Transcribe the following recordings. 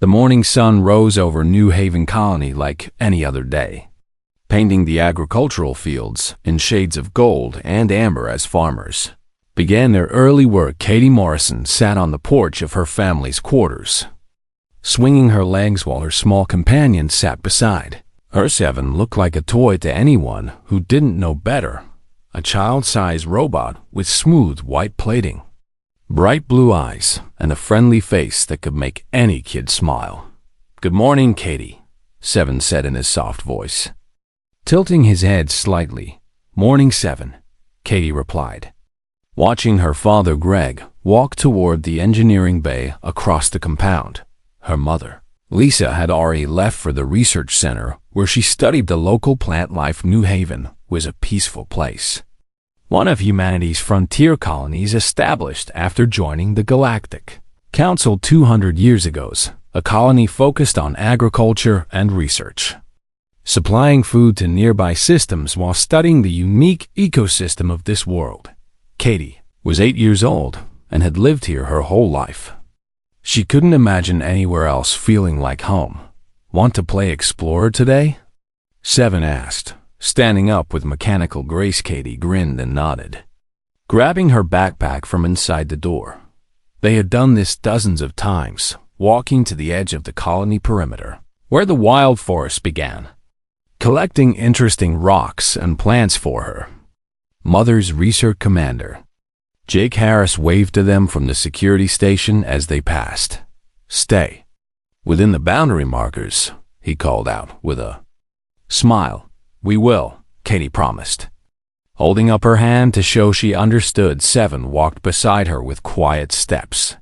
The morning sun rose over New Haven Colony like any other day, painting the agricultural fields in shades of gold and amber as farmers began their early work. Katie Morrison sat on the porch of her family's quarters, swinging her legs while her small companion sat beside. Her 7 looked like a toy to anyone who didn't know better, a child-sized robot with smooth white plating, bright blue eyes, and a friendly face that could make any kid smile. "Good morning, Katie," 7 said in his soft voice, tilting his head slightly. "Morning, 7," Katie replied, watching her father Greg walk toward the engineering bay across the compound. Her mother, Lisa, had already left for the research center where she studied the local plant life. New Haven was a peaceful place, one of humanity's frontier colonies established after joining the Galactic Council 200 years ago, a colony focused on agriculture and research, supplying food to nearby systems while studying the unique ecosystem of this world. Katie was 8 years old and had lived here her whole life. She couldn't imagine anywhere else feeling like home. "Want to play explorer today?" 7 asked, standing up with mechanical grace. Katie grinned and nodded, grabbing her backpack from inside the door. They had done this dozens of times, walking to the edge of the colony perimeter, where the wild forest began, collecting interesting rocks and plants for her mother's research commander. Jake Harris waved to them from the security station as they passed. "Stay within the boundary markers," he called out with a smile. "We will," Katie promised, holding up her hand to show she understood. 7 walked beside her with quiet steps,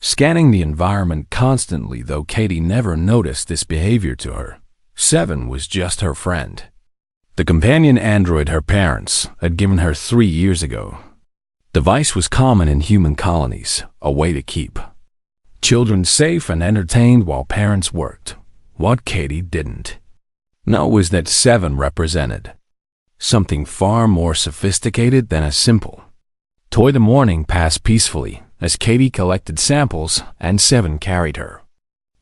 scanning the environment constantly, though Katie never noticed this behavior to her. 7 was just her friend, the companion android her parents had given her 3 years ago. Device was common in human colonies, a way to keep children safe and entertained while parents worked. What Katie didn't know was that 7 represented something far more sophisticated than a simple toy. The morning passed peacefully as Katie collected samples and 7 carried her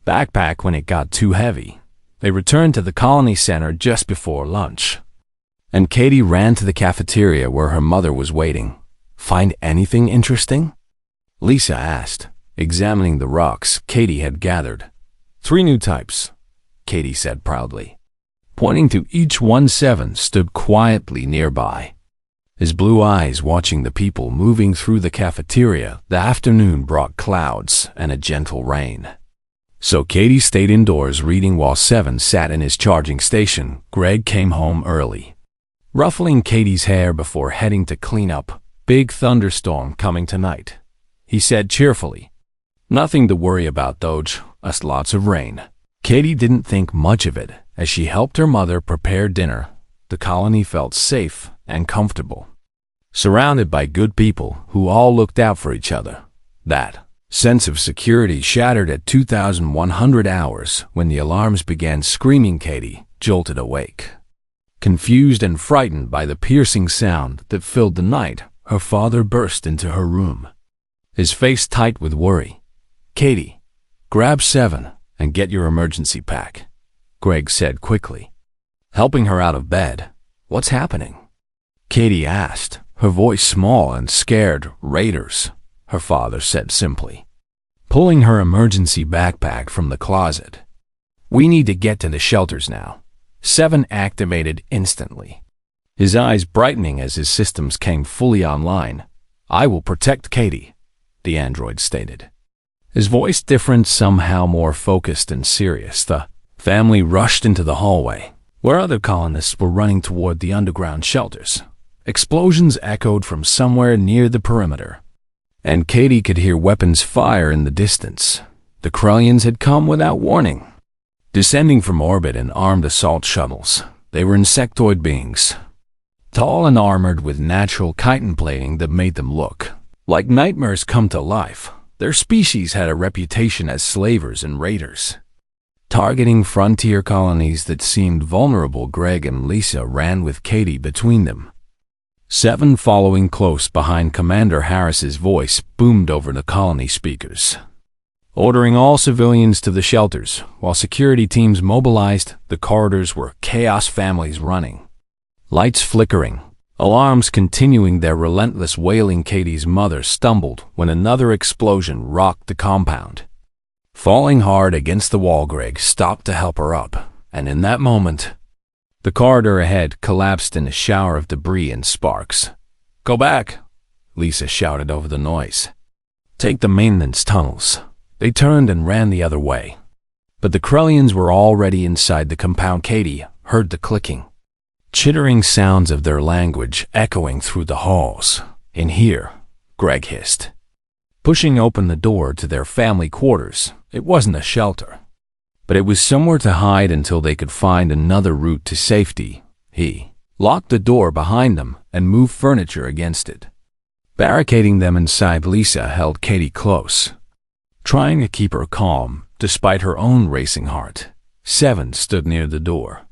backpack when it got too heavy. They returned to the colony center just before lunch, and Katie ran to the cafeteria where her mother was waiting. "Find anything interesting?" Lisa asked, examining the rocks Katie had gathered. 3 new types," Katie said proudly, pointing to each one. 7 stood quietly nearby, his blue eyes watching the people moving through the cafeteria. The afternoon brought clouds and a gentle rain, so Katie stayed indoors reading while 7 sat in his charging station. Greg came home early, ruffling Katie's hair before heading to clean up. "Big thunderstorm coming tonight," he said cheerfully. "Nothing to worry about though, just lots of rain." Katie didn't think much of it as she helped her mother prepare dinner. The colony felt safe and comfortable, surrounded by good people who all looked out for each other. That sense of security shattered at 2,100 hours when the alarms began screaming. Katie jolted awake, confused and frightened by the piercing sound that filled the night. Her father burst into her room, his face tight with worry. "Katie, grab 7 and get your emergency pack," Greg said quickly, helping her out of bed. "What's happening?" Katie asked, her voice small and scared. "Raiders," her father said simply, pulling her emergency backpack from the closet. "We need to get to the shelters now." 7 activated instantly, his eyes brightening as his systems came fully online. "I will protect Katie," the android stated, his voice different, somehow more focused and serious. The family rushed into the hallway, where other colonists were running toward the underground shelters. Explosions echoed from somewhere near the perimeter, and Katie could hear weapons fire in the distance. The Krellians had come without warning, descending from orbit in armed assault shuttles. They were insectoid beings, tall and armored with natural chitin plating that made them look like nightmares come to life. Their species had a reputation as slavers and raiders, targeting frontier colonies that seemed vulnerable. Greg and Lisa ran with Katie between them, 7 following close behind. Commander Harris's voice boomed over the colony speakers. ordering all civilians to the shelters, while security teams mobilized. The corridors were chaos, families running, lights flickering, alarms continuing their relentless wailing. Katie's mother stumbled when another explosion rocked the compound. Falling hard against the wall, Greg stopped to help her up, and in that moment, the corridor ahead collapsed in a shower of debris and sparks. "Go back," Lisa shouted over the noise. "Take the maintenance tunnels." They turned and ran the other way. But the Krellians were already inside the compound. Katie heard the clicking, chittering sounds of their language echoing through the halls. "In here," Greg hissed, pushing open the door to their family quarters. It wasn't a shelter, but it was somewhere to hide until they could find another route to safety. He locked the door behind them and moved furniture against it, barricading them inside. Lisa held Katie close, trying to keep her calm despite her own racing heart. Seven stood near the door,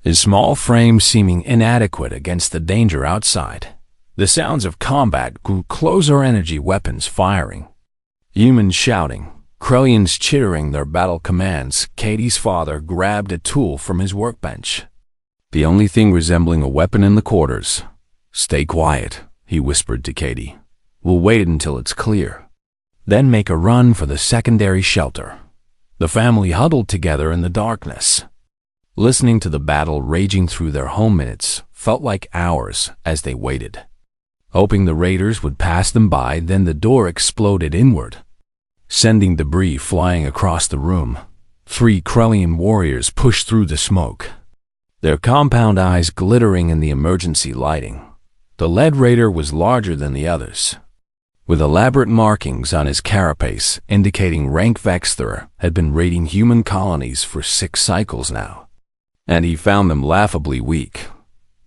his small frame seeming inadequate against the danger outside. The sounds of combat grew closer, energy weapons firing, humans shouting, Krellians chittering their battle commands. Katie's father grabbed a tool from his workbench, the only thing resembling a weapon in the quarters. "Stay quiet," he whispered to Katie. "We'll wait until it's clear, then make a run for the secondary shelter." The family huddled together in the darkness, listening to the battle raging through their home. Minutes felt like hours as they waited, hoping the raiders would pass them by. Then the door exploded inward, sending debris flying across the room. 3 Krellian warriors pushed through the smoke, their compound eyes glittering in the emergency lighting. The lead raider was larger than the others, with elaborate markings on his carapace indicating rank. Vexter had been raiding human colonies for 6 cycles now, and he found them laughably weak.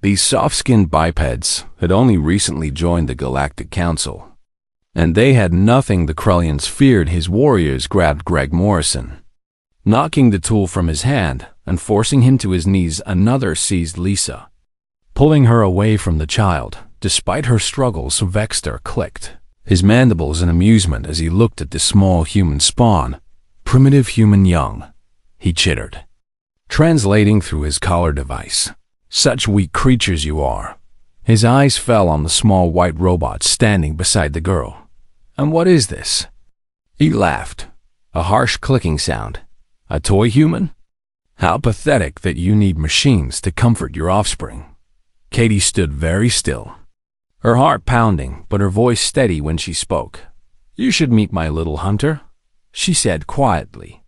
These soft-skinned bipeds had only recently joined the Galactic Council, and they had nothing the Krellians feared. His warriors grabbed Greg Morrison, knocking the tool from his hand and forcing him to his knees. Another seized Lisa, pulling her away from the child. Despite her struggles, Vexter clicked his mandibles in amusement as he looked at the small human spawn. "Primitive human young," he chittered, translating through his collar device. "Such weak creatures you are." His eyes fell on the small white robot standing beside the girl. "And what is this?" He laughed, a harsh clicking sound. "A toy human? How pathetic that you need machines to comfort your offspring." Katie stood very still, her heart pounding, but her voice steady when she spoke. "You should meet my little hunter," she said quietly,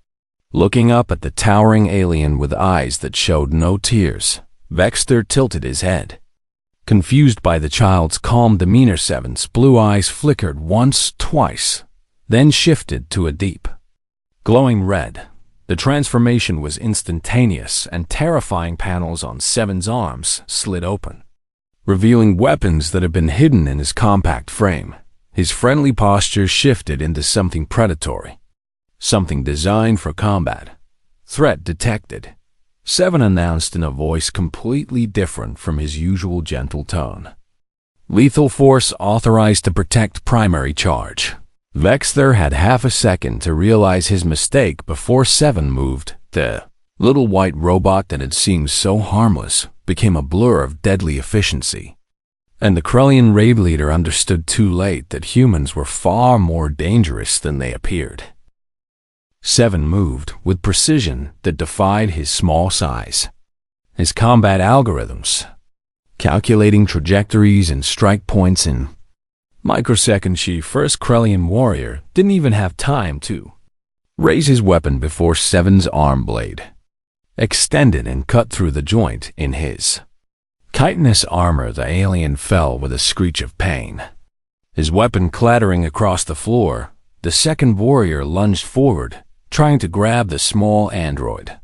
looking up at the towering alien with eyes that showed no tears. Vexter tilted his head, confused by the child's calm demeanor. Seven's blue eyes flickered once, twice, then shifted to a deep, glowing red. The transformation was instantaneous, and terrifying. Panels on Seven's arms slid open, revealing weapons that had been hidden in his compact frame. His friendly posture shifted into something predatory, something designed for combat. "Threat detected," Seven announced in a voice completely different from his usual gentle tone. "Lethal force authorized to protect. Primary charge." Vexter had half a second to realize his mistake before Seven moved. The little white robot that had seemed so harmless became a blur of deadly efficiency, and the Krellian raid leader understood too late that humans were far more dangerous than they appeared. Seven moved with precision that defied his small size. His combat algorithms, calculating trajectories and strike points in microseconds. The first Krellian warrior didn't even have time to raise his weapon before Seven's arm blade extended and cut through the joint in his chitinous armor. The alien fell with a screech of pain, his weapon clattering across the floor. The second warrior lunged forward, trying to grab the small android,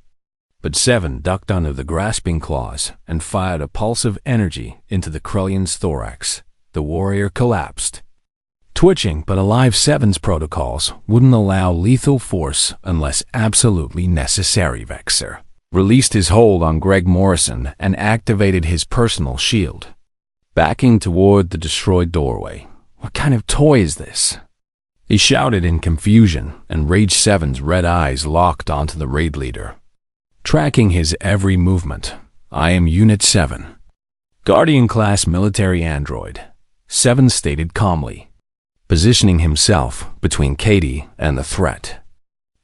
but Seven ducked under the grasping claws and fired a pulse of energy into the Krellian's thorax. The warrior collapsed, twitching but alive. Seven's protocols wouldn't allow lethal force unless absolutely necessary. Vexter released his hold on Greg Morrison and activated his personal shield, backing toward the destroyed doorway. "What kind of toy is this?" He shouted in confusion, and Rage 7's red eyes locked onto the raid leader. Tracking his every movement, "I am Unit 7. Guardian-class military android," 7 stated calmly, positioning himself between Katie and the threat.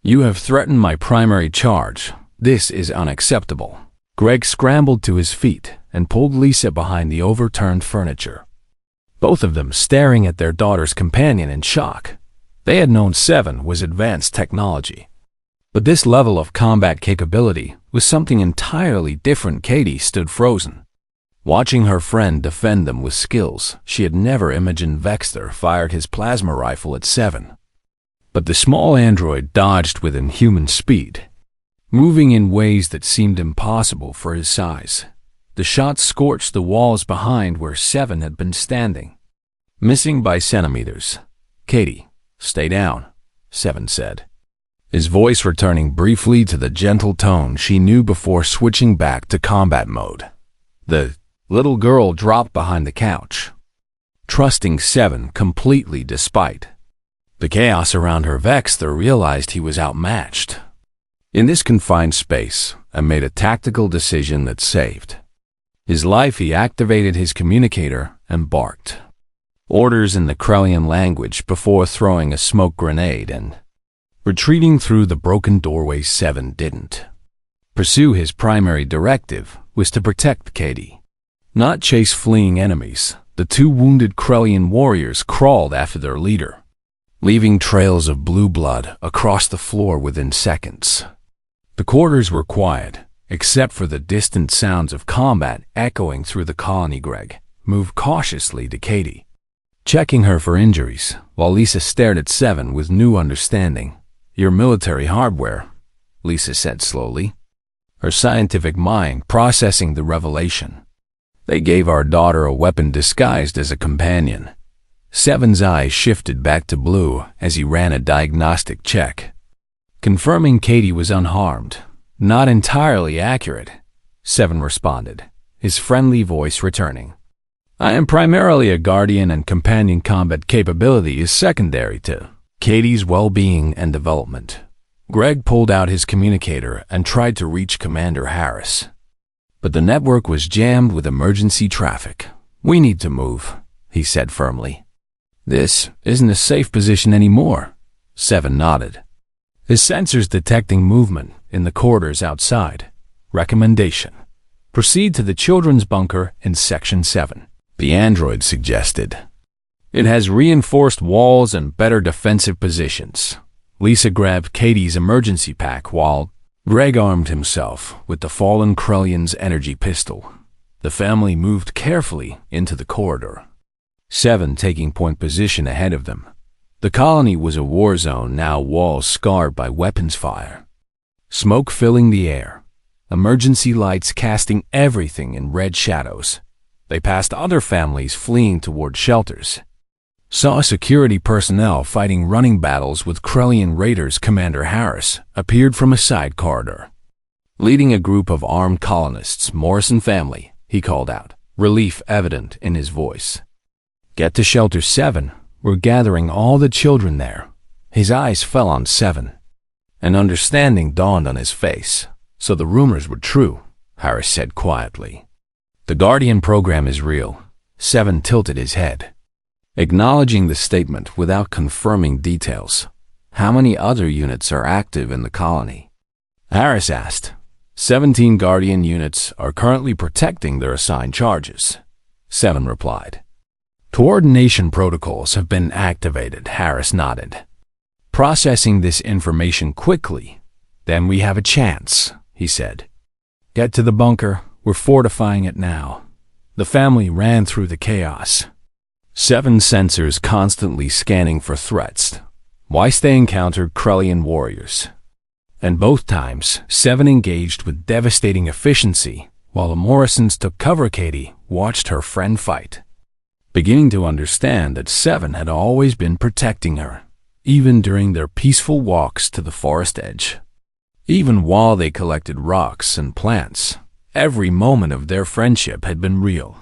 "You have threatened my primary charge. This is unacceptable." Greg scrambled to his feet and pulled Lisa behind the overturned furniture, both of them staring at their daughter's companion in shock. They had known 7 was advanced technology, but this level of combat capability was something entirely different. Katie stood frozen, watching her friend defend them with skills she had never imagined. Vexter fired his plasma rifle at 7, but the small android dodged with inhuman speed, moving in ways that seemed impossible for his size. The shot scorched the walls behind where 7 had been standing, missing by centimeters. "Katie, stay down," 7 said, his voice returning briefly to the gentle tone she knew before switching back to combat mode. The little girl dropped behind the couch, trusting 7 completely despite the chaos around her. Vexter realized he was outmatched in this confined space and made a tactical decision that saved his life. He activated his communicator and barked orders in the Krellian language before throwing a smoke grenade and retreating through the broken doorway. 7 didn't pursue. His primary directive was to protect Katie, not chase fleeing enemies. The 2 wounded Krellian warriors crawled after their leader, leaving trails of blue blood across the floor within seconds. The quarters were quiet, except for the distant sounds of combat echoing through the colony. Greg moved cautiously to Katie, checking her for injuries, while Lisa stared at 7 with new understanding. "Your military hardware," Lisa said slowly, her scientific mind processing the revelation. "They gave our daughter a weapon disguised as a companion." 7's eyes shifted back to blue as he ran a diagnostic check, confirming Katie was unharmed. "Not entirely accurate," 7 responded, his friendly voice returning. "I am primarily a guardian, and companion combat capability is secondary to Katie's well-being and development." Greg pulled out his communicator and tried to reach Commander Harris, but the network was jammed with emergency traffic. "We need to move," he said firmly. "This isn't a safe position anymore," 7 nodded, his sensors detecting movement in the corridors outside. "Recommendation: proceed to the children's bunker in Section 7, the android suggested. "It has reinforced walls and better defensive positions." Lisa grabbed Katie's emergency pack while Greg armed himself with the fallen Krellian's energy pistol. The family moved carefully into the corridor, 7 taking point position ahead of them. The colony was a war zone now, walls scarred by weapons fire, smoke filling the air, emergency lights casting everything in red shadows. They passed other families fleeing toward shelters, saw security personnel fighting running battles with Krellian raiders. Commander Harris appeared from a side corridor, leading a group of armed colonists. "Morrison family," he called out, relief evident in his voice. "Get to Shelter 7. We're gathering all the children there." His eyes fell on 7. An understanding dawned on his face. "So the rumors were true," Harris said quietly. "The Guardian program is real." 7 tilted his head, acknowledging the statement without confirming details. "How many other units are active in the colony?" Harris asked. 17 Guardian units are currently protecting their assigned charges," 7 replied. "Coordination protocols have been activated," Harris nodded, processing this information quickly. "Then we have a chance," he said. "Get to the bunker. We're fortifying it now." The family ran through the chaos, 7 sensors constantly scanning for threats, whilst they encountered Krellian warriors. And both times, 7 engaged with devastating efficiency, while the Morrisons took cover. Katie watched her friend fight, beginning to understand that 7 had always been protecting her, even during their peaceful walks to the forest edge. Even while they collected rocks and plants, every moment of their friendship had been real.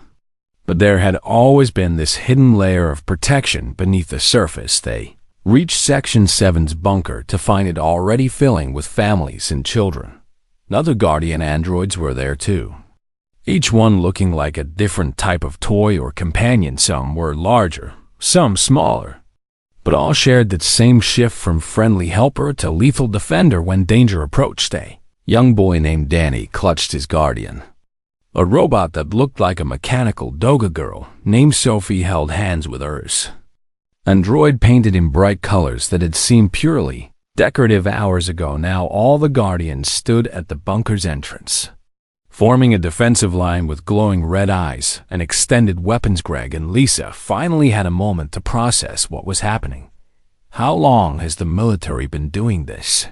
But there had always been this hidden layer of protection beneath the surface they reached Section 7's bunker to find it already filling with families and children. Other Guardian androids were there too, each one looking like a different type of toy or companion. Some were larger, some smaller, but all shared that same shift from friendly helper to lethal defender when danger approached. A young boy named Danny clutched his Guardian. A robot that looked like a mechanical Doga girl named Sophie held hands with hers. Android painted in bright colors that had seemed purely decorative hours ago. Now all the Guardians stood at the bunker's entrance, forming a defensive line with glowing red eyes and extended weapons. Greg and Lisa finally had a moment to process what was happening. "How long has the military been doing this?"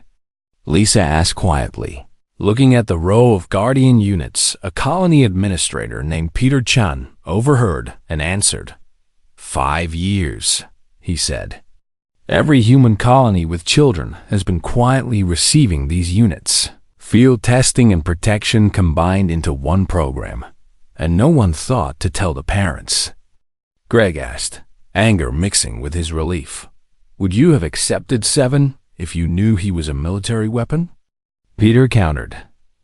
Lisa asked quietly, looking at the row of Guardian units. A colony administrator named Peter Chan overheard and answered. 5 years, he said. Every human colony with children has been quietly receiving these units. Field testing and protection combined into one program, and no one thought to tell the parents. Greg asked, anger mixing with his relief. "Would you have accepted 7 if you knew he was a military weapon?" Peter countered.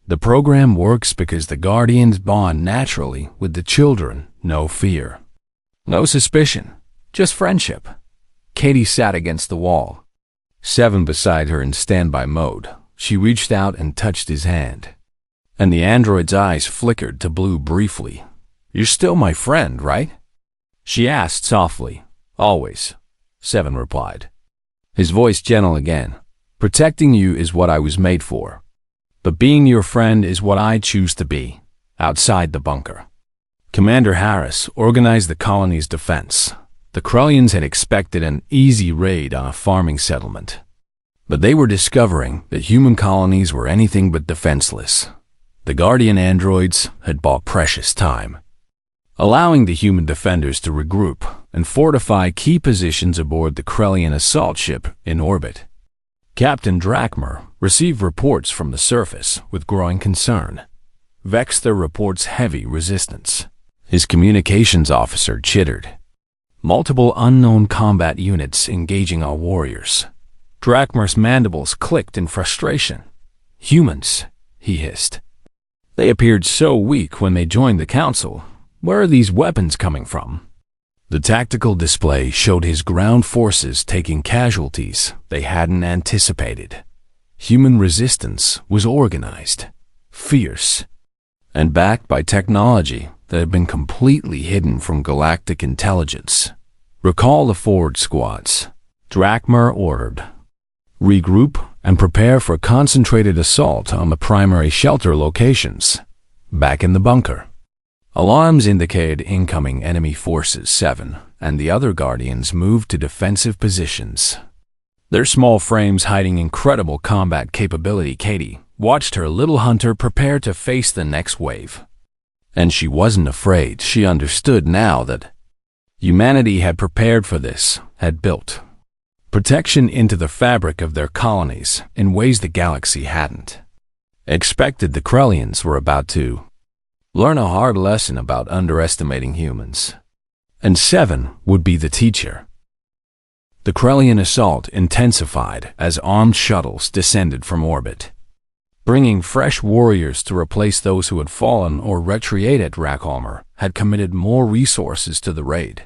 "The program works because the Guardians bond naturally with the children. No fear, no suspicion, just friendship." Katie sat against the wall, 7 beside her in standby mode. She reached out and touched his hand, and the android's eyes flickered to blue briefly. "You're still my friend, right?" she asked softly. "Always," 7 replied, his voice gentle again. "Protecting you is what I was made for, but being your friend is what I choose to be." Outside the bunker, Commander Harris organized the colony's defense. The Krellians had expected an easy raid on a farming settlement, but they were discovering that human colonies were anything but defenseless. The Guardian androids had bought precious time, allowing the human defenders to regroup and fortify key positions aboard the Krellian assault ship in orbit. Captain Drachmer received reports from the surface with growing concern. Vexter reports heavy resistance. His communications officer chittered. Multiple unknown combat units engaging our warriors. Drachmer's mandibles clicked in frustration. "Humans," he hissed. "They appeared so weak when they joined the council. Where are these weapons coming from?" The tactical display showed his ground forces taking casualties they hadn't anticipated. Human resistance was organized, fierce, and backed by technology that had been completely hidden from galactic intelligence. "Recall the forward squads," Drachmer ordered. "Regroup and prepare for a concentrated assault on the primary shelter locations." Back in the bunker, alarms indicated incoming enemy forces. 7 and the other Guardians moved to defensive positions, their small frames hiding incredible combat capability. Katie watched her little hunter prepare to face the next wave. And she wasn't afraid. She understood now that humanity had prepared for this, had built protection into the fabric of their colonies in ways the galaxy hadn't. Expected. The Krellians were about to learn a hard lesson about underestimating humans, and 7 would be the teacher. The Krellian assault intensified as armed shuttles descended from orbit, bringing fresh warriors to replace those who had fallen or retreated. Rackhalmer had committed more resources to the raid.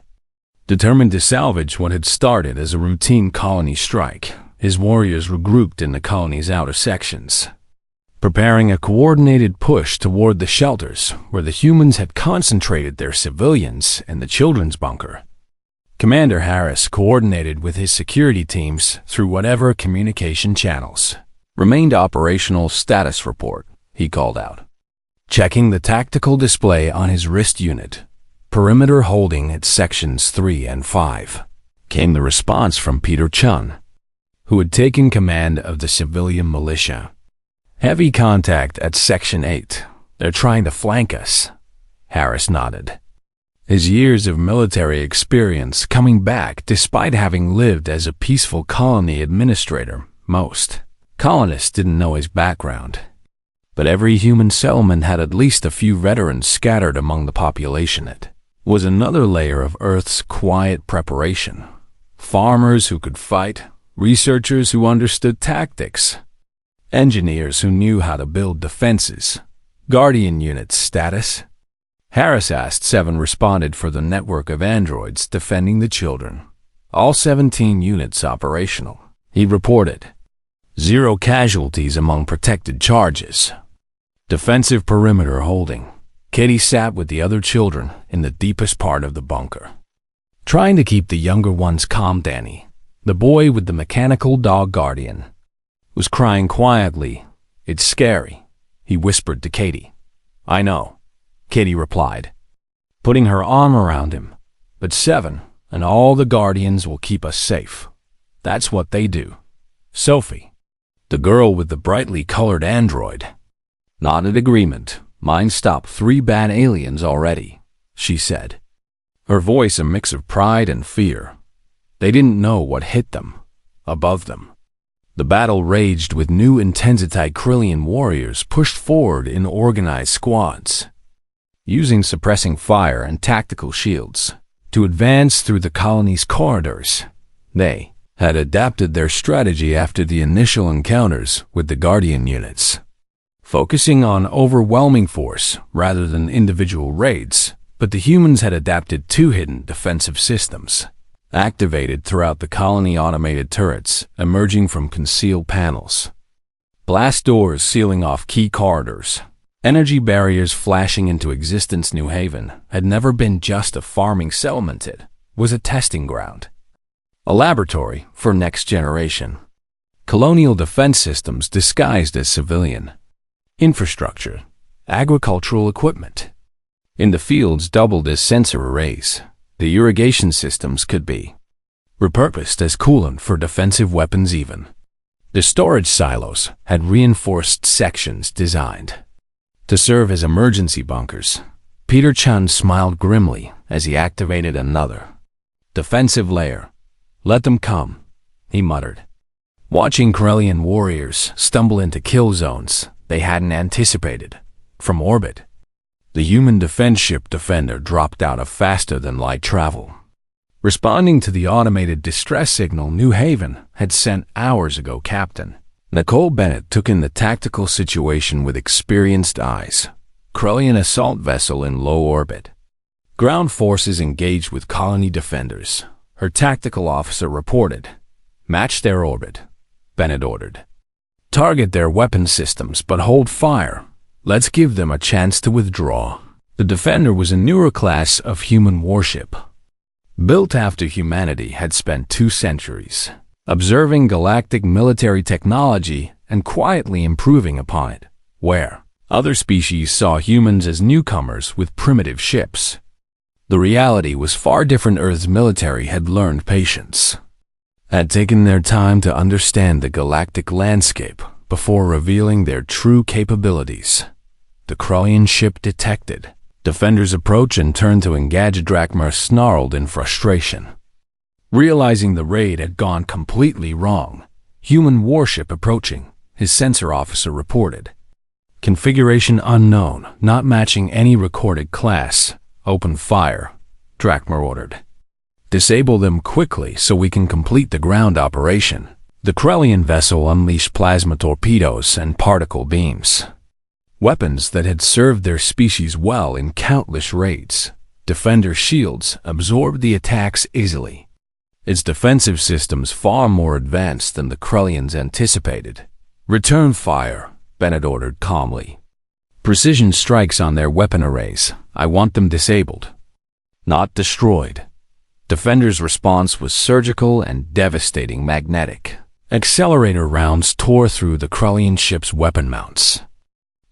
Determined to salvage what had started as a routine colony strike, his warriors regrouped in the colony's outer sections, preparing a coordinated push toward the shelters where the humans had concentrated their civilians in the children's bunker. Commander Harris coordinated with his security teams through whatever communication channels remained. "Operational status report," he called out, checking the tactical display on his wrist unit. "Perimeter holding at sections 3 and 5. Came the response from Peter Chun, who had taken command of the civilian militia. "Heavy contact at section 8. They're trying to flank us." Harris nodded, his years of military experience coming back despite having lived as a peaceful colony administrator. Most colonists didn't know his background, but every human settlement had at least a few veterans scattered among the population. It was another layer of Earth's quiet preparation Farmers who could fight, researchers who understood tactics, engineers who knew how to build defenses. Guardian units status. Harris asked. 7 responded for the network of androids defending the children. All 17 units operational. He reported. 0 casualties among protected charges. Defensive perimeter holding. Kitty sat with the other children in the deepest part of the bunker, trying to keep the younger ones calm. Danny, the boy with the mechanical dog guardian, was crying quietly. "It's scary," he whispered to Katie. "I know," Katie replied, putting her arm around him. "But 7 and all the guardians will keep us safe. That's what they do." Sophie, the girl with the brightly colored android, nodded agreement. "Mine stopped 3 bad aliens already," she said, her voice a mix of pride and fear. They didn't know what hit them. Above them, the battle raged with new intensity. Krillian warriors pushed forward in organized squads, using suppressing fire and tactical shields to advance through the colony's corridors. They had adapted their strategy after the initial encounters with the Guardian units, focusing on overwhelming force rather than individual raids. But the humans had adapted 2 hidden defensive systems, activated throughout the colony. Automated turrets emerging from concealed panels, blast doors sealing off key corridors, energy barriers flashing into existence. New Haven had never been just a farming settlement. It was a testing ground, a laboratory for next generation colonial defense systems disguised as civilian infrastructure, agricultural equipment. In the fields doubled as sensor arrays, the irrigation systems could be repurposed as coolant for defensive weapons. Even the storage silos had reinforced sections designed to serve as emergency bunkers. Peter Chun smiled grimly as he activated another defensive layer. "Let them come," he muttered, watching Corellian warriors stumble into kill zones they hadn't anticipated. From orbit, the human defense ship Defender dropped out of faster-than-light travel, responding to the automated distress signal New Haven had sent hours ago. Captain Nicole Bennett took in the tactical situation with experienced eyes. Corellian assault vessel in low orbit. Ground forces engaged with colony defenders. Her tactical officer reported. "Match their orbit," Bennett ordered. "Target their weapon systems, but hold fire. Let's give them a chance to withdraw." The Defender was a newer class of human warship, built after humanity had spent 2 centuries observing galactic military technology and quietly improving upon it, where other species saw humans as newcomers with primitive ships. The reality was far different. Earth's military had learned patience, had taken their time to understand the galactic landscape before revealing their true capabilities. The Corellian ship detected Defender's approach and turned to engage. Drakmar snarled in frustration, realizing the raid had gone completely wrong. "Human warship approaching," his sensor officer reported. "Configuration unknown, not matching any recorded class. Open fire," Drakmar ordered. "Disable them quickly so we can complete the ground operation." The Corellian vessel unleashed plasma torpedoes and particle beams, weapons that had served their species well in countless raids. Defender shields absorbed the attacks easily, its defensive systems far more advanced than the Corellians anticipated. "Return fire," Bennett ordered calmly. "Precision strikes on their weapon arrays. I want them disabled, not destroyed." Defender's response was surgical and devastating. Magnetic accelerator rounds tore through the Corellian ship's weapon mounts,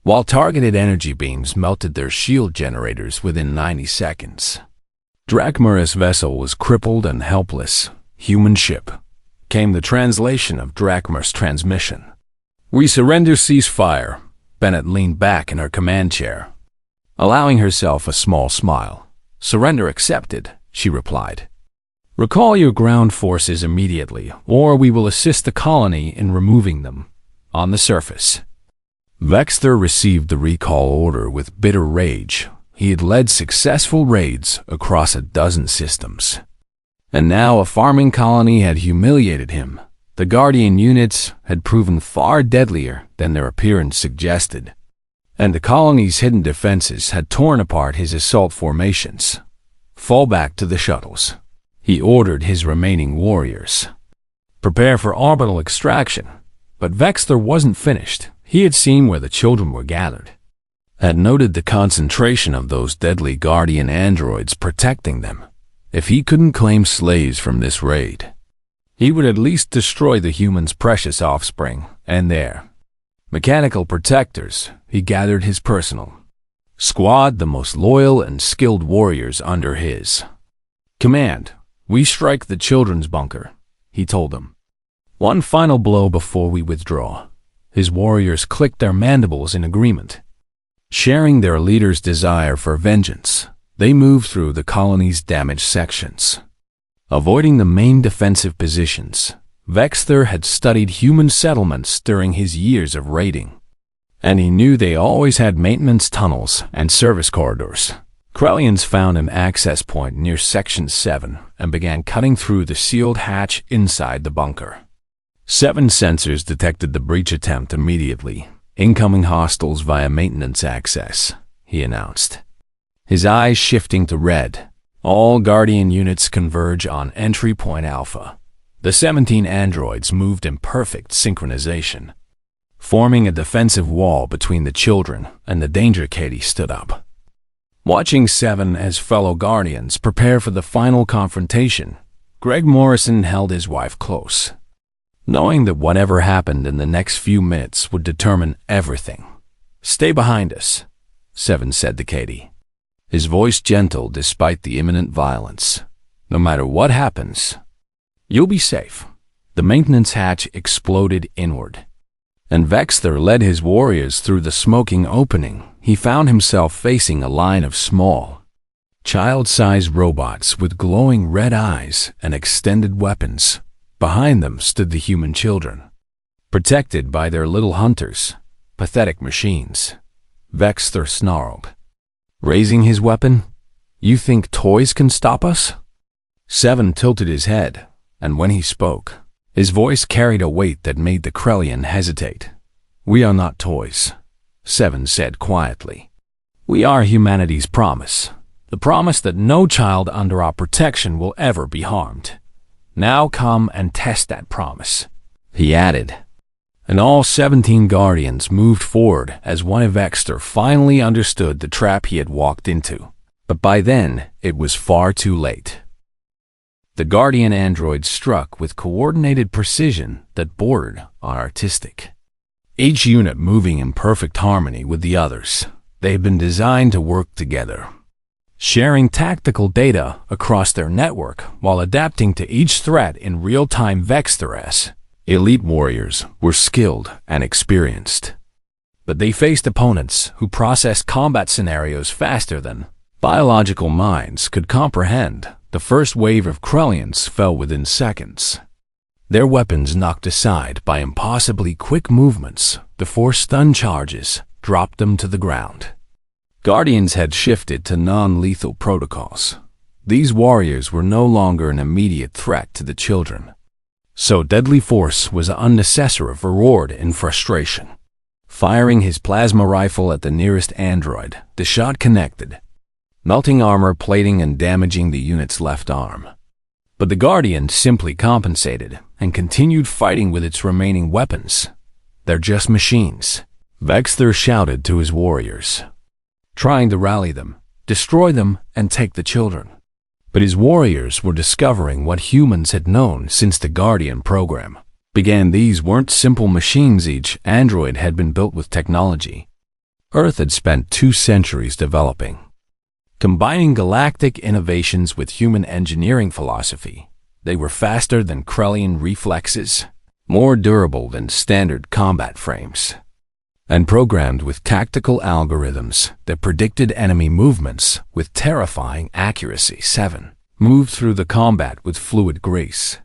while targeted energy beams melted their shield generators within 90 seconds. Drakmar's vessel was crippled and helpless. "Human ship," came the translation of Drakmar's transmission. "We surrender, cease fire." Bennett leaned back in her command chair, allowing herself a small smile. "Surrender accepted," she replied. "Recall your ground forces immediately, or we will assist the colony in removing them on the surface." Vexter received the recall order with bitter rage. He had led successful raids across a dozen systems, And now a farming colony had humiliated him. The Guardian units had proven far deadlier than their appearance suggested, and the colony's hidden defenses had torn apart his assault formations. Fall back to the shuttles, he ordered his remaining warriors. Prepare for orbital extraction. But Vexter wasn't finished. He had seen where the children were gathered, had noted the concentration of those deadly Guardian androids protecting them. If he couldn't claim slaves from this raid, he would at least destroy the humans' precious offspring and their mechanical protectors. He gathered his personal squad, the most loyal and skilled warriors under his command. We strike the children's bunker, he told them. One final blow before we withdraw. His warriors clicked their mandibles in agreement. Sharing their leader's desire for vengeance, they moved through the colony's damaged sections. Avoiding the main defensive positions, Vexter had studied human settlements during his years of raiding, and he knew they always had maintenance tunnels and service corridors. Krellians found an access point near Section 7 and began cutting through the sealed hatch inside the bunker. 7 sensors detected the breach attempt immediately. Incoming hostiles via maintenance access, he announced, his eyes shifting to red. All Guardian units converge on entry point Alpha. The 17 androids moved in perfect synchronization, forming a defensive wall between the children and the danger. Katie stood up, watching 7 as fellow Guardians prepare for the final confrontation. Greg Morrison held his wife close, knowing that whatever happened in the next few minutes would determine everything. Stay behind us, 7 said to Katie, his voice gentle despite the imminent violence. No matter what happens, you'll be safe. The maintenance hatch exploded inward, and Vexter led his warriors through the smoking opening. He found himself facing a line of small, child-sized robots with glowing red eyes and extended weapons. Behind them stood the human children, protected by their little hunters, pathetic machines. Vexter snarled, raising his weapon. You think toys can stop us? 7 tilted his head, and when he spoke, his voice carried a weight that made the Krellian hesitate. We are not toys, 7 said quietly. We are humanity's promise, the promise that no child under our protection will ever be harmed. Now come and test that promise, he added. And all 17 Guardians moved forward as one. Vexter finally understood the trap he had walked into. But by then, it was far too late. The Guardian androids struck with coordinated precision that bordered on artistic, each unit moving in perfect harmony with the others. They had been designed to work together, sharing tactical data across their network while adapting to each threat in real time. Vexter's elite warriors were skilled and experienced, but they faced opponents who processed combat scenarios faster than biological minds could comprehend. The first wave of Krellians fell within seconds, their weapons knocked aside by impossibly quick movements. The 4 stun charges dropped them to the ground. Guardians had shifted to non-lethal protocols. These warriors were no longer an immediate threat to the children, so deadly force was unnecessary. Roared in frustration, firing his plasma rifle at the nearest android. The shot connected, melting armor plating and damaging the unit's left arm. But the Guardian simply compensated and continued fighting with its remaining weapons. They're just machines, Vexter shouted to his warriors, trying to rally them, destroy them, and take the children. But his warriors were discovering what humans had known since the Guardian program began. These weren't simple machines. Each android had been built with technology Earth had spent 2 centuries developing, combining galactic innovations with human engineering philosophy. They were faster than Krellian reflexes, more durable than standard combat frames, and programmed with tactical algorithms that predicted enemy movements with terrifying accuracy. 7 moved through the combat with fluid grace,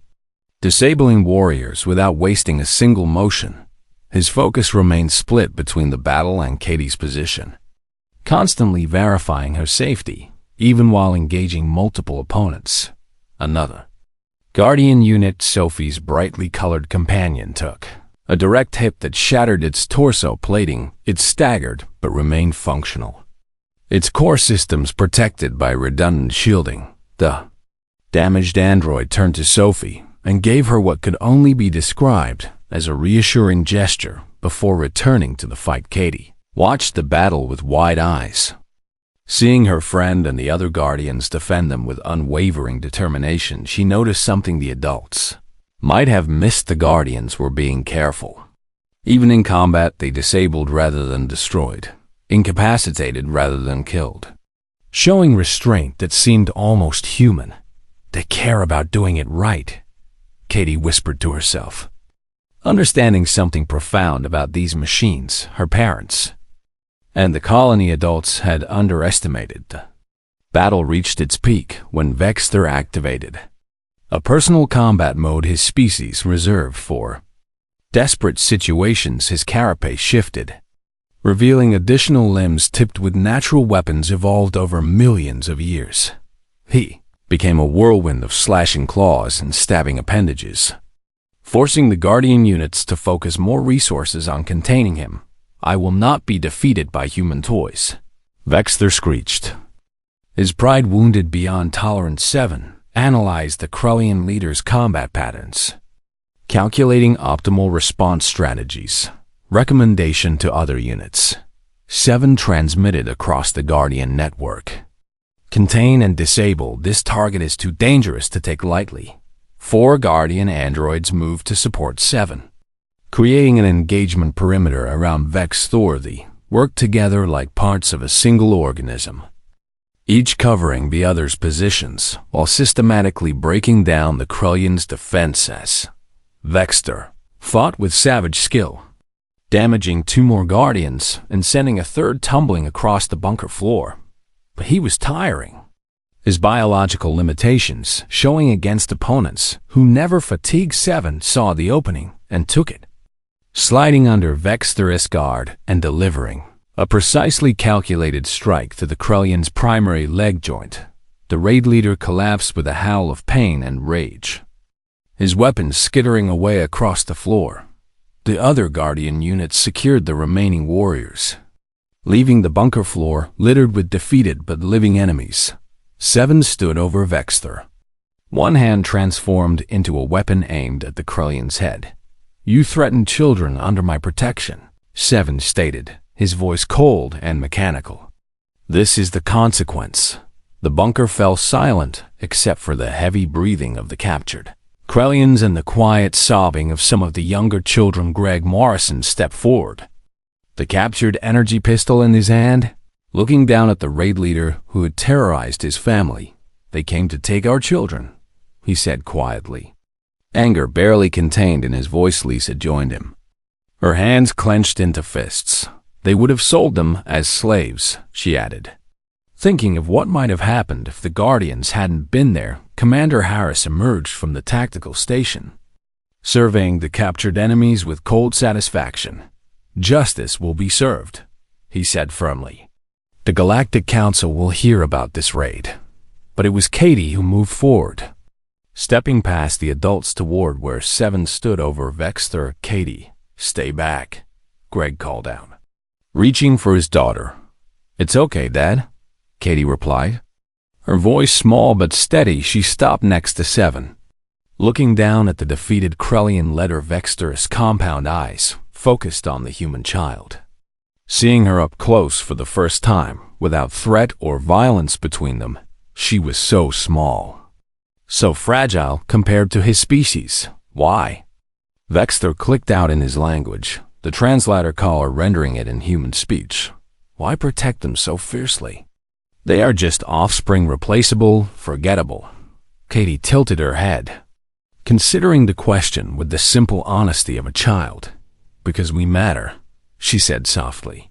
disabling warriors without wasting a single motion. His focus remained split between the battle and Katie's position, constantly verifying her safety, even while engaging multiple opponents. Another Guardian Unit Sophie's brightly colored companion took a direct hit that shattered its torso plating. It staggered, but remained functional. Its core systems protected by redundant shielding. The damaged android turned to Sophie and gave her what could only be described as a reassuring gesture before returning to the fight. Katie watched the battle with wide eyes. Seeing her friend and the other Guardians defend them with unwavering determination, she noticed something the adults might have missed. The Guardians were being careful. Even in combat, they disabled rather than destroyed, incapacitated rather than killed, showing restraint that seemed almost human. They care about doing it right, Katie whispered to herself, understanding something profound about these machines. Her parents and the colony adults had underestimated. The battle reached its peak when Vexter activated a personal combat mode his species reserved for desperate situations. His carapace shifted, revealing additional limbs tipped with natural weapons evolved over millions of years. He became a whirlwind of slashing claws and stabbing appendages, forcing the Guardian units to focus more resources on containing him. I will not be defeated by human toys, Vexter screeched. His pride wounded beyond tolerance. 7 analyzed the Krellian leader's combat patterns, calculating optimal response strategies. Recommendation to other units. 7 transmitted across the Guardian network. Contain and disable. This target is too dangerous to take lightly. 4 Guardian androids moved to support 7, creating an engagement perimeter around Vexthor. They worked together like parts of a single organism, each covering the other's positions while systematically breaking down the Krellians' defenses. Vexter fought with savage skill, damaging 2 more Guardians and sending a third tumbling across the bunker floor. But he was tiring, his biological limitations showing against opponents who never fatigued. 7 saw the opening and took it, sliding under Vexter's guard and delivering a precisely calculated strike to the Krellian's primary leg joint. The raid leader collapsed with a howl of pain and rage, his weapons skittering away across the floor. The other Guardian units secured the remaining warriors, leaving the bunker floor littered with defeated but living enemies. 7 stood over Vexter, one hand transformed into a weapon aimed at the Krellian's head. You threatened children under my protection, 7 stated, his voice cold and mechanical. This is the consequence. The bunker fell silent except for the heavy breathing of the captured Krellians and the quiet sobbing of some of the younger children. Greg Morrison stepped forward, the captured energy pistol in his hand, looking down at the raid leader who had terrorized his family. They came to take our children, he said quietly. Anger barely contained in his voice. Lisa joined him, her hands clenched into fists. They would have sold them as slaves, she added. Thinking of what might have happened if the Guardians hadn't been there, Commander Harris emerged from the tactical station, surveying the captured enemies with cold satisfaction. Justice will be served, he said firmly. The Galactic Council will hear about this raid. But it was Katie who moved forward, stepping past the adults toward where 7 stood over Vexter. Katie, stay back, Greg called out, reaching for his daughter. It's okay, Dad, Katie replied, her voice small but steady. She stopped next to 7, looking down at the defeated Krellian leader. Vexter's compound eyes focused on the human child. Seeing her up close for the first time, without threat or violence between them, she was so small, so fragile compared to his species. Why? Vexter clicked out in his language, the translator caller rendering it in human speech. Why protect them so fiercely? They are just offspring, replaceable, forgettable. Katie tilted her head, considering the question with the simple honesty of a child. Because we matter, she said softly.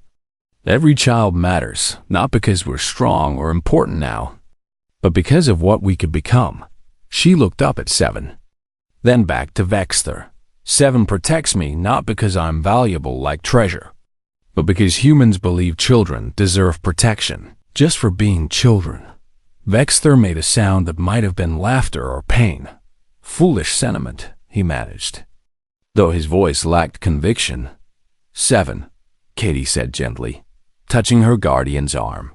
Every child matters, not because we're strong or important now, but because of what we could become. She looked up at 7, then back to Vexter. 7 protects me not because I'm valuable like treasure, but because humans believe children deserve protection just for being children. Vexter made a sound that might have been laughter or pain, Foolish sentiment, he managed, though his voice lacked conviction. 7, Katie said gently, touching her guardian's arm.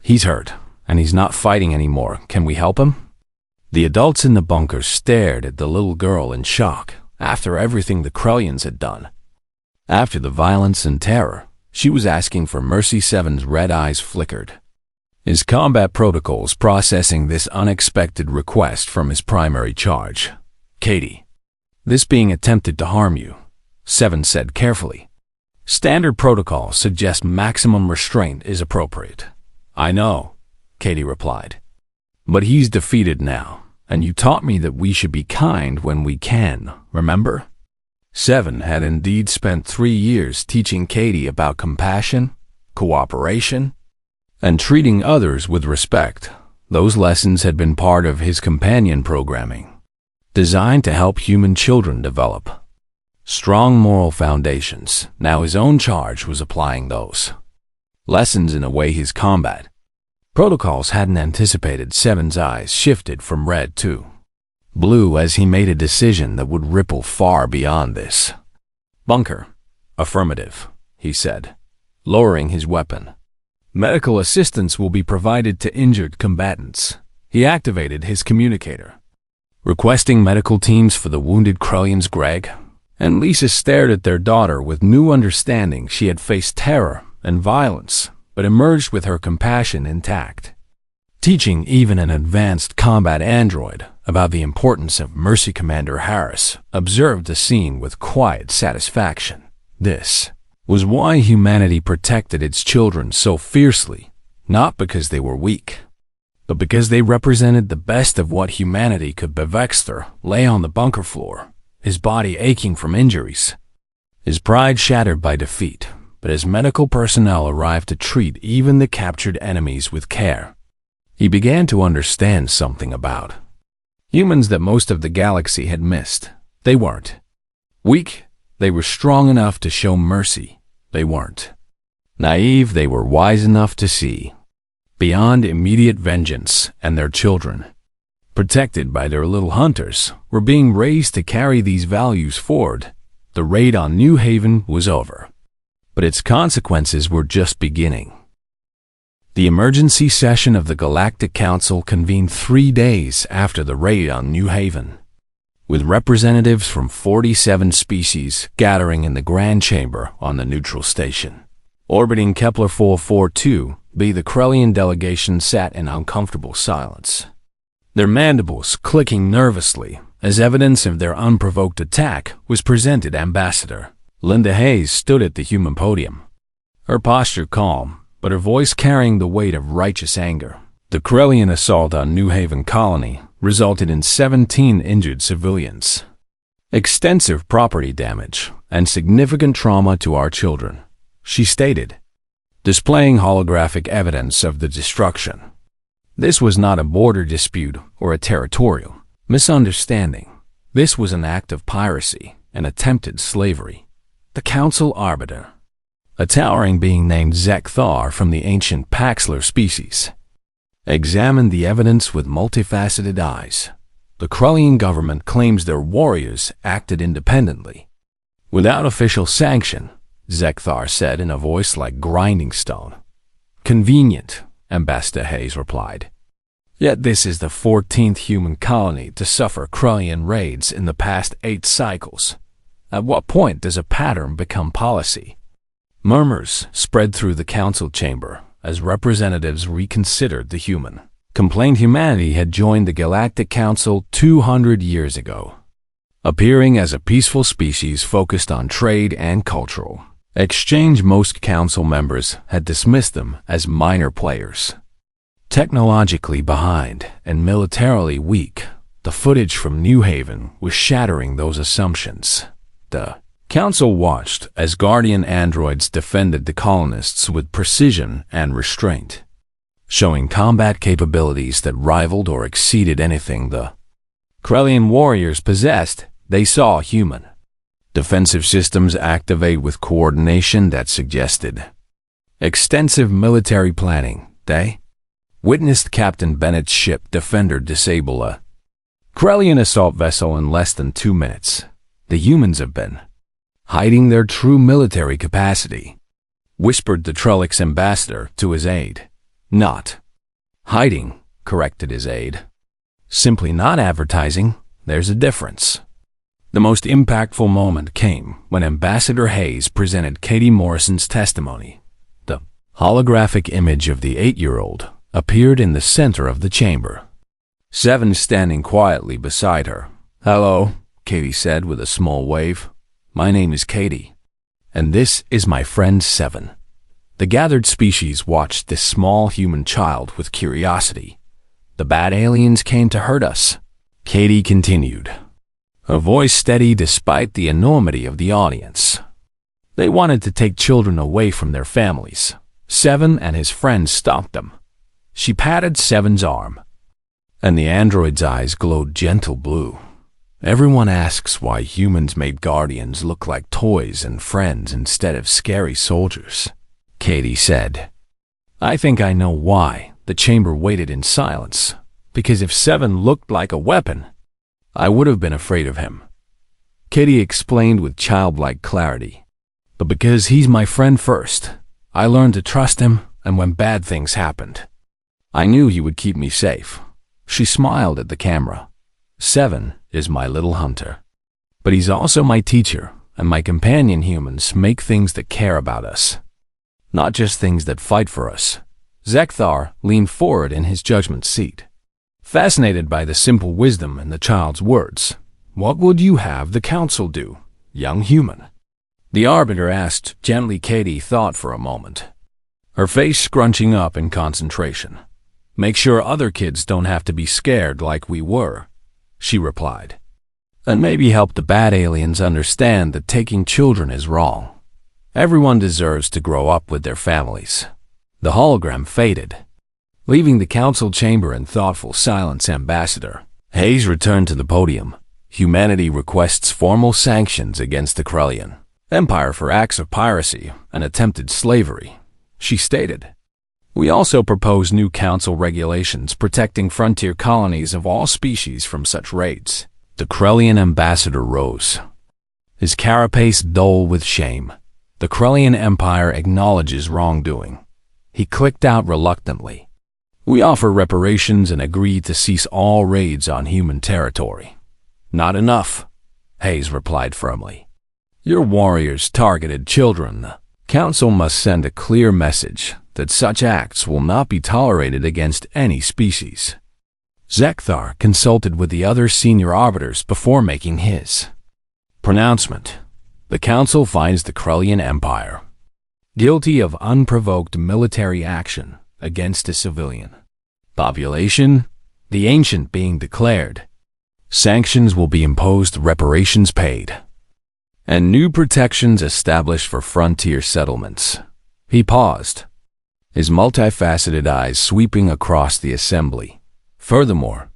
He's hurt, and he's not fighting anymore. Can we help him? The adults in the bunker stared at the little girl in shock after everything the Krellians had done. After the violence and terror, she was asking for mercy. 7's red eyes flickered. His combat protocols processing this unexpected request from his primary charge. Katie, this being attempted to harm you, 7 said carefully. Standard protocol suggests maximum restraint is appropriate. I know, Katie replied. But he's defeated now, and you taught me that we should be kind when we can, remember? 7 had indeed spent 3 years teaching Katie about compassion, cooperation, and treating others with respect. Those lessons had been part of his companion programming, designed to help human children develop strong moral foundations. Now his own charge was applying those lessons in a way his combat protocols hadn't anticipated. 7's eyes shifted from red to blue as he made a decision that would ripple far beyond this. Bunker. Affirmative, he said, lowering his weapon. Medical assistance will be provided to injured combatants. He activated his communicator, requesting medical teams for the wounded Krellians. Greg and Lisa stared at their daughter with new understanding. She had faced terror and violence, but emerged with her compassion intact, teaching even an advanced combat android about the importance of mercy. Commander Harris observed the scene with quiet satisfaction. This was why humanity protected its children so fiercely, not because they were weak, but because they represented the best of what humanity could be. Baxter lay on the bunker floor, his body aching from injuries, his pride shattered by defeat, but as medical personnel arrived to treat even the captured enemies with care, he began to understand something about humans that most of the galaxy had missed. They weren't weak. They were strong enough to show mercy. They weren't naive. They were wise enough to see beyond immediate vengeance, and their children, protected by their little hunters, were being raised to carry these values forward. The raid on New Haven was over, but its consequences were just beginning. The emergency session of the Galactic Council convened 3 days after the raid on New Haven, with representatives from 47 species gathering in the Grand Chamber on the neutral station. Orbiting Kepler 442b, the Krellian delegation sat in uncomfortable silence, their mandibles clicking nervously as evidence of their unprovoked attack was presented. Ambassador Linda Hayes stood at the human podium, her posture calm, but her voice carrying the weight of righteous anger. The Krellian assault on New Haven colony resulted in 17 injured civilians, extensive property damage, and significant trauma to our children, she stated, displaying holographic evidence of the destruction. This was not a border dispute or a territorial misunderstanding. This was an act of piracy and attempted slavery. The Council Arbiter, a towering being named Zekthar from the ancient Paxler species, examined the evidence with multifaceted eyes. The Krellian government claims their warriors acted independently, without official sanction, Zekthar said in a voice like grinding stone. Convenient, Ambassador Hayes replied. Yet this is the 14th human colony to suffer Krellian raids in the past 8 cycles. At what point does a pattern become policy? Murmurs spread through the council chamber as representatives reconsidered the human complained humanity had joined the Galactic Council 200 years ago, appearing as a peaceful species focused on trade and cultural exchange. Most council members had dismissed them as minor players, technologically behind and militarily weak. The footage from New Haven was shattering those assumptions. The Council watched as guardian androids defended the colonists with precision and restraint, showing combat capabilities that rivaled or exceeded anything the Krellian warriors possessed. They saw human defensive systems activate with coordination that suggested extensive military planning. They witnessed Captain Bennett's ship Defender disable a Krellian assault vessel in less than 2 minutes. The humans have been hiding their true military capacity, whispered the Trellix ambassador to his aide. Not hiding, corrected his aide. Simply not advertising. There's a difference. The most impactful moment came when Ambassador Hayes presented Katie Morrison's testimony. The holographic image of the 8-year-old appeared in the center of the chamber. Seven standing quietly beside her. "Hello," Katie said with a small wave. "My name is Katie, and this is my friend Seven." The gathered species watched this small human child with curiosity. "The bad aliens came to hurt us," Katie continued, her voice steady despite the enormity of the audience. "They wanted to take children away from their families. Seven and his friends stopped them." She patted Seven's arm, and the android's eyes glowed gentle blue. "Everyone asks why humans made guardians look like toys and friends instead of scary soldiers," Katie said. "I think I know why." The chamber waited in silence, because if Seven looked like a weapon, I would have been afraid of him. Katie explained with childlike clarity. "But because he's my friend first, I learned to trust him, and when bad things happened, I knew he would keep me safe." She smiled at the camera. "Seven is my little hunter, but he's also my teacher, and my companion humans make things that care about us, not just things that fight for us." Zekthar leaned forward in his judgment seat, fascinated by the simple wisdom in the child's words. "What would you have the council do, young human?" The arbiter asked gently. Katie thought for a moment, her face scrunching up in concentration. "Make sure other kids don't have to be scared like we were," she replied. "And maybe help the bad aliens understand that taking children is wrong. Everyone deserves to grow up with their families." The hologram faded, leaving the council chamber in thoughtful silence. Ambassador Hayes returned to the podium. "Humanity requests formal sanctions against the Krellian Empire for acts of piracy and attempted slavery," she stated. "We also propose new council regulations protecting frontier colonies of all species from such raids." The Krellian ambassador rose, his carapace dull with shame. "The Krellian Empire acknowledges wrongdoing." He clicked out reluctantly. "We offer reparations and agree to cease all raids on human territory." "Not enough," Hayes replied firmly. "Your warriors targeted children. The council must send a clear message that such acts will not be tolerated against any species." Zekthar consulted with the other senior arbiters before making his pronouncement. "The council finds the Krellian Empire guilty of unprovoked military action against a civilian population, the ancient being declared. Sanctions will be imposed, reparations paid, and new protections established for frontier settlements." He paused, his multifaceted eyes sweeping across the assembly. "Furthermore,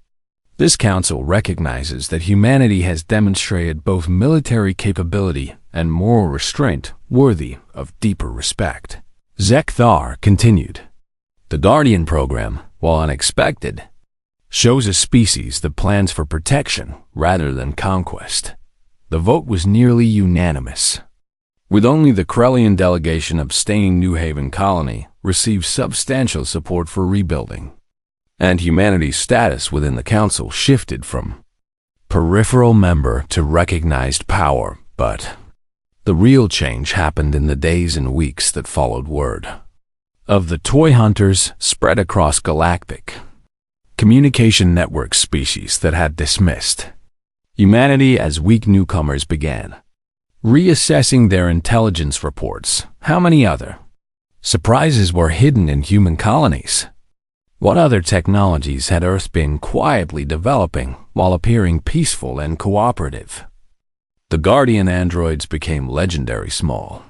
this council recognizes that humanity has demonstrated both military capability and moral restraint worthy of deeper respect." Zekthar continued. "The Guardian program, while unexpected, shows a species that plans for protection rather than conquest." The vote was nearly unanimous, with only the Krellian delegation abstaining. New Haven Colony received substantial support for rebuilding, and humanity's status within the council shifted from peripheral member to recognized power. But the real change happened in the days and weeks that followed. Word of the toy hunters spread across galactic communication network species that had dismissed humanity as weak newcomers began reassessing their intelligence reports. How many other surprises were hidden in human colonies? What other technologies had Earth been quietly developing while appearing peaceful and cooperative? The Guardian androids became legendary small,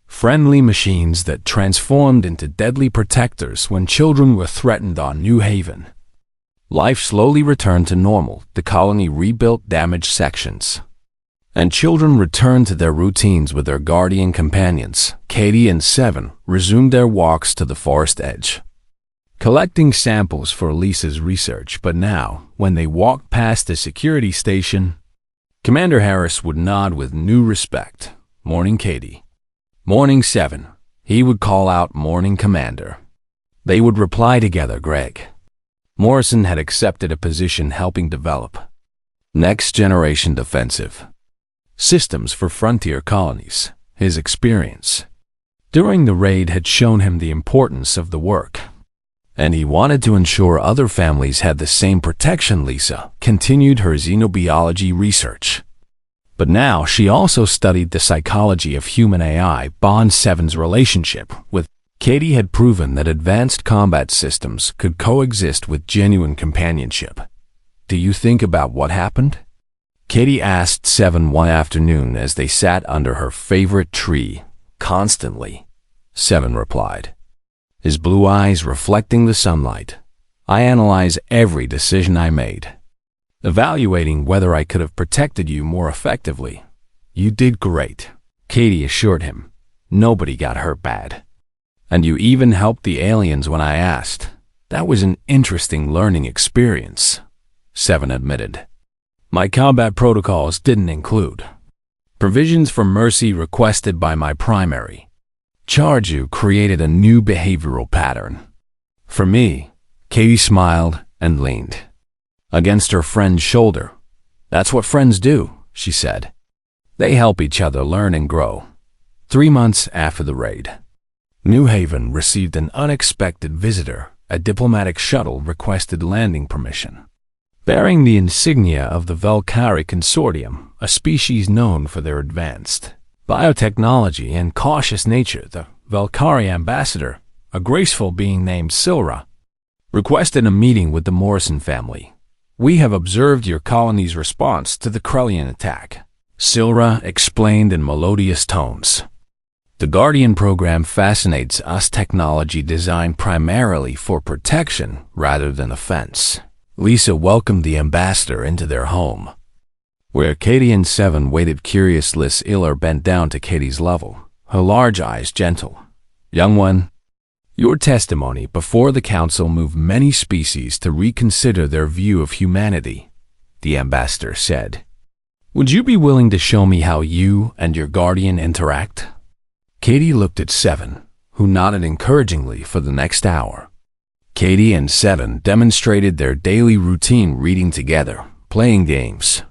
friendly machines that transformed into deadly protectors when children were threatened on New Haven. Life slowly returned to normal. The colony rebuilt damaged sections, and children returned to their routines with their Guardian companions. Katie and Seven resumed their walks to the forest edge, collecting samples for Lisa's research. But now, when they walked past the security station, Commander Harris would nod with new respect. "Morning, Katie." "Morning, 7." He would call out, "Morning, Commander." They would reply together, "Greg." Morrison had accepted a position helping develop next-generation defensive systems for frontier colonies. His experience during the raid had shown him the importance of the work, and he wanted to ensure other families had the same protection. Lisa continued her xenobiology research, but now she also studied the psychology of human AI. Bond 7's relationship with Katie had proven that advanced combat systems could coexist with genuine companionship. "Do you think about what happened?" Katie asked 7 one afternoon as they sat under her favorite tree. "Constantly," 7 replied, his blue eyes reflecting the sunlight. "I analyze every decision I made, evaluating whether I could have protected you more effectively." "You did great," Katie assured him. "Nobody got hurt bad. And you even helped the aliens when I asked." "That was an interesting learning experience," 7 admitted. "My combat protocols didn't include provisions for mercy requested by my primary charge. You created a new behavioral pattern for me." Katie smiled and leaned against her friend's shoulder. "That's what friends do," she said. "They help each other learn and grow." 3 months after the raid, New Haven received an unexpected visitor. A diplomatic shuttle requested landing permission, bearing the insignia of the Valkyrie Consortium, a species known for their advanced biotechnology and cautious nature. The Valkyrie ambassador, a graceful being named Silra, requested a meeting with the Morrison family. "We have observed your colony's response to the Krellian attack," Silra explained in melodious tones. "The Guardian program fascinates us, technology designed primarily for protection rather than offense." Lisa welcomed the ambassador into their home, where Katie and 7 waited. Curious Liz Iller bent down to Katie's level, her large eyes gentle. "Young one, your testimony before the council moved many species to reconsider their view of humanity," the ambassador said. "Would you be willing to show me how you and your guardian interact?" Katie looked at 7, who nodded encouragingly for the next hour. Katie and 7 demonstrated their daily routine, reading together, playing games,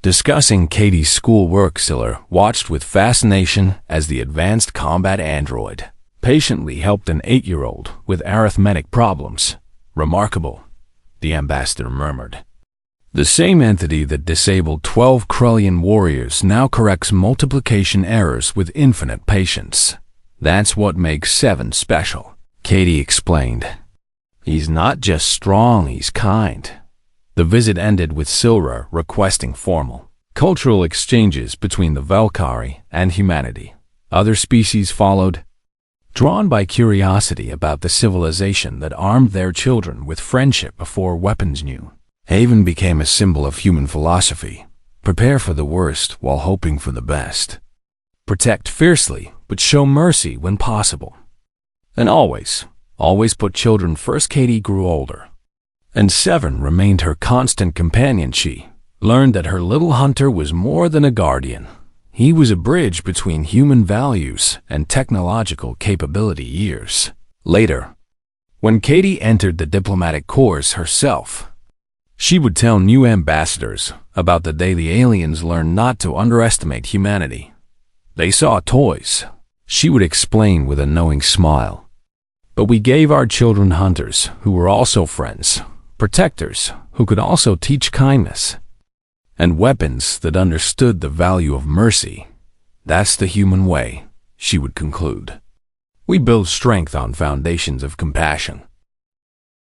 discussing Katie's schoolwork. Siller watched with fascination as the advanced combat android patiently helped an 8-year-old with arithmetic problems. "Remarkable," the ambassador murmured. "The same entity that disabled 12 Krellian warriors now corrects multiplication errors with infinite patience. That's what makes 7 special," Katie explained. "He's not just strong, he's kind." The visit ended with Silra requesting formal cultural exchanges between the Valkyrie and humanity. Other species followed, drawn by curiosity about the civilization that armed their children with friendship before weapons. New Haven became a symbol of human philosophy. Prepare for the worst while hoping for the best. Protect fiercely, but show mercy when possible. And always put children first. Katie grew older, and 7 remained her constant companion. She learned that her little hunter was more than a guardian. He was a bridge between human values and technological capability. Years later, when Katie entered the diplomatic corps herself, she would tell new ambassadors about the day the aliens learned not to underestimate humanity. "They saw toys," she would explain with a knowing smile. "But we gave our children hunters who were also friends, protectors who could also teach kindness, and weapons that understood the value of mercy. That's the human way," she would conclude. "We build strength on foundations of compassion."